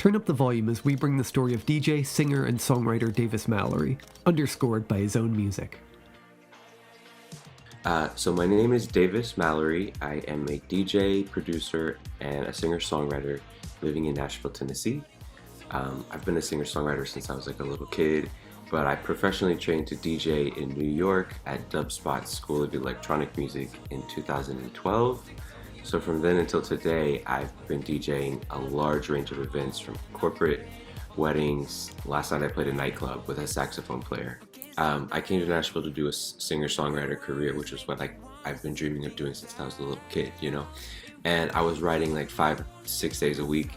Turn up the volume as we bring the story of DJ, singer, and songwriter Davis Mallory, underscored by his own music. So my name is Davis Mallory. I am a DJ, producer, and a singer-songwriter living in Nashville, Tennessee. I've been a singer-songwriter since I was like a little kid, but I professionally trained to DJ in New York at Dubspot School of Electronic Music in 2012. So from then until today, I've been DJing a large range of events from corporate, weddings. Last night I played a nightclub with a saxophone player. I came to Nashville to do a singer-songwriter career, which is what I've been dreaming of doing since I was a little kid, you know? And I was writing like 5-6 days a week.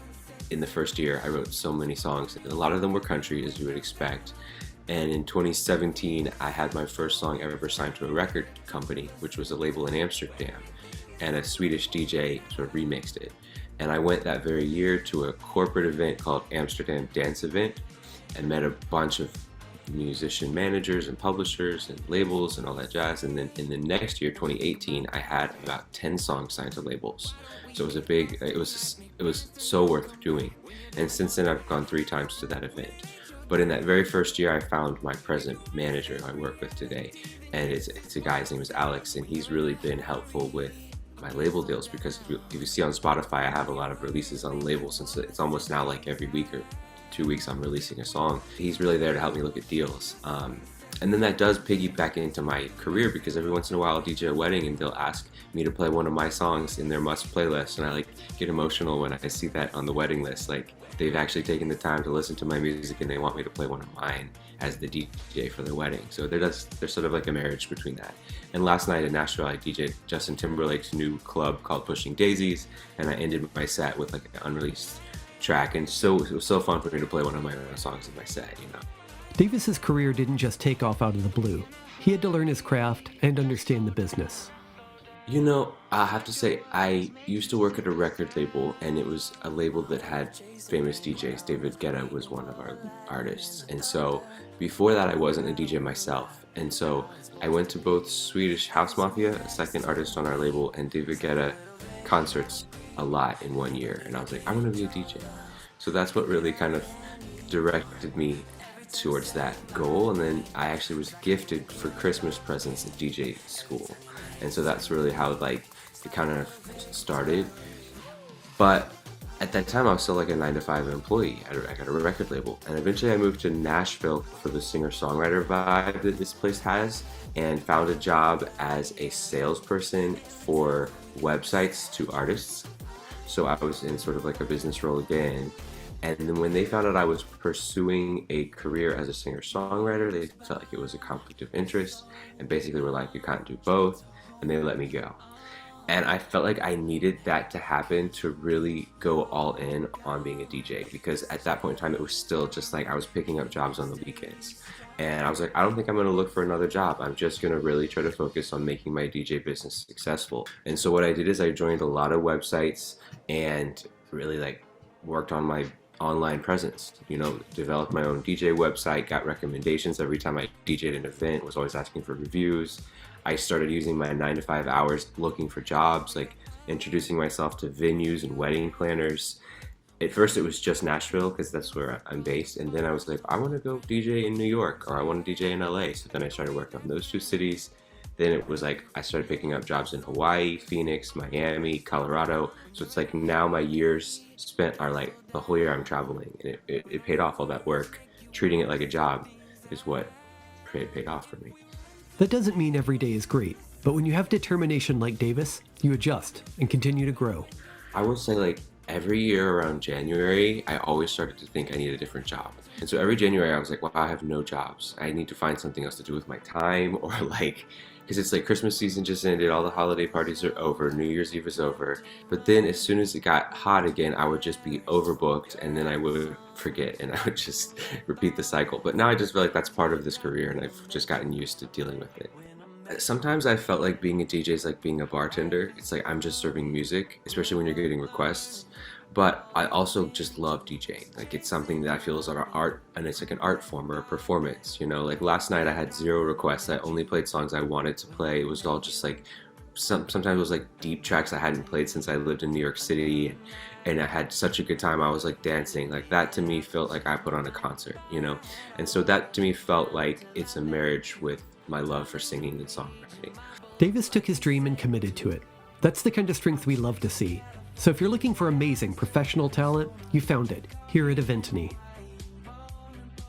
In the first year, I wrote so many songs. A lot of them were country, as you would expect. And in 2017, I had my first song ever signed to a record company, which was a label in Amsterdam. And a Swedish DJ sort of remixed it. And I went that very year to a corporate event called Amsterdam Dance Event and met a bunch of musician managers and publishers and labels and all that jazz. And then in the next year, 2018, I had about 10 songs signed to labels. So it was it was so worth doing. And since then, I've gone 3 times to that event. But in that very first year, I found my present manager who I work with today. And it's a guy, his name is Alex, and he's really been helpful with my label deals, because if you see on Spotify, I have a lot of releases on labels, since it's almost now like every week or 2 weeks I'm releasing a song. He's really there to help me look at deals. And then that does piggyback into my career, because every once in a while I'll DJ a wedding and they'll ask me to play one of my songs in their must playlist, and I like get emotional when I see that on the wedding list. Like, they've actually taken the time to listen to my music and they want me to play one of mine as the DJ for their wedding. So there's sort of like a marriage between that. And last night in Nashville, I DJed Justin Timberlake's new club called Pushing Daisies, and I ended my set with like an unreleased track. And so it was so fun for me to play one of my own songs in my set, you know. Davis's career didn't just take off out of the blue. He had to learn his craft and understand the business. You know, I have to say, I used to work at a record label, and it was a label that had famous DJs. David Guetta was one of our artists. And so before that, I wasn't a DJ myself. And so I went to both Swedish House Mafia, a second artist on our label, and David Guetta concerts a lot in one year. And I was like, I want to be a DJ. So that's what really kind of directed me towards that goal. And then I actually was gifted for Christmas presents at DJ school. And so that's really how like it kind of started. But at that time I was still like a 9-to-5 employee at a record label. And eventually I moved to Nashville for the singer-songwriter vibe that this place has, and found a job as a salesperson for websites to artists. So I was in sort of like a business role again. And then when they found out I was pursuing a career as a singer-songwriter, they felt like it was a conflict of interest, and basically were like, you can't do both, and they let me go. And I felt like I needed that to happen to really go all in on being a DJ, because at that point in time, it was still just like I was picking up jobs on the weekends. And I was like, I don't think I'm gonna look for another job. I'm just gonna really try to focus on making my DJ business successful. And so what I did is I joined a lot of websites and really like worked on my online presence, you know, developed my own DJ website, got recommendations every time I DJ'd an event, was always asking for reviews. I started using my 9-to-5 hours looking for jobs, like introducing myself to venues and wedding planners. At first it was just Nashville, because that's where I'm based, and then I was like, I want to go DJ in New York, or I want to DJ in LA. So then I started working on those 2 cities. Then it was like I started picking up jobs in Hawaii, Phoenix, Miami, Colorado. So it's like now my years spent are like the whole year I'm traveling, and it paid off. All that work, treating it like a job, is what paid off for me. That doesn't mean every day is great, but when you have determination like Davis, you adjust and continue to grow. I would say like every year around January, I always started to think I need a different job. And so every January I was like, well, I have no jobs. I need to find something else to do with my time, or like, because it's like Christmas season just ended, all the holiday parties are over, New Year's Eve is over. But then as soon as it got hot again, I would just be overbooked, and then I would forget, and I would just repeat the cycle. But now I just feel like that's part of this career, and I've just gotten used to dealing with it. Sometimes I felt like being a DJ is like being a bartender. It's like I'm just serving music, especially when you're getting requests. But I also just love DJing. Like, it's something that I feel is an art, and it's like an art form or a performance, you know? Like last night I had 0 requests. I only played songs I wanted to play. It was all just like sometimes it was like deep tracks I hadn't played since I lived in New York City, and I had such a good time. I was like dancing. Like that to me felt like I put on a concert, you know? And so that to me felt like it's a marriage with my love for singing and songwriting. Davis took his dream and committed to it. That's the kind of strength we love to see. So if you're looking for amazing professional talent, you found it here at Eventeny.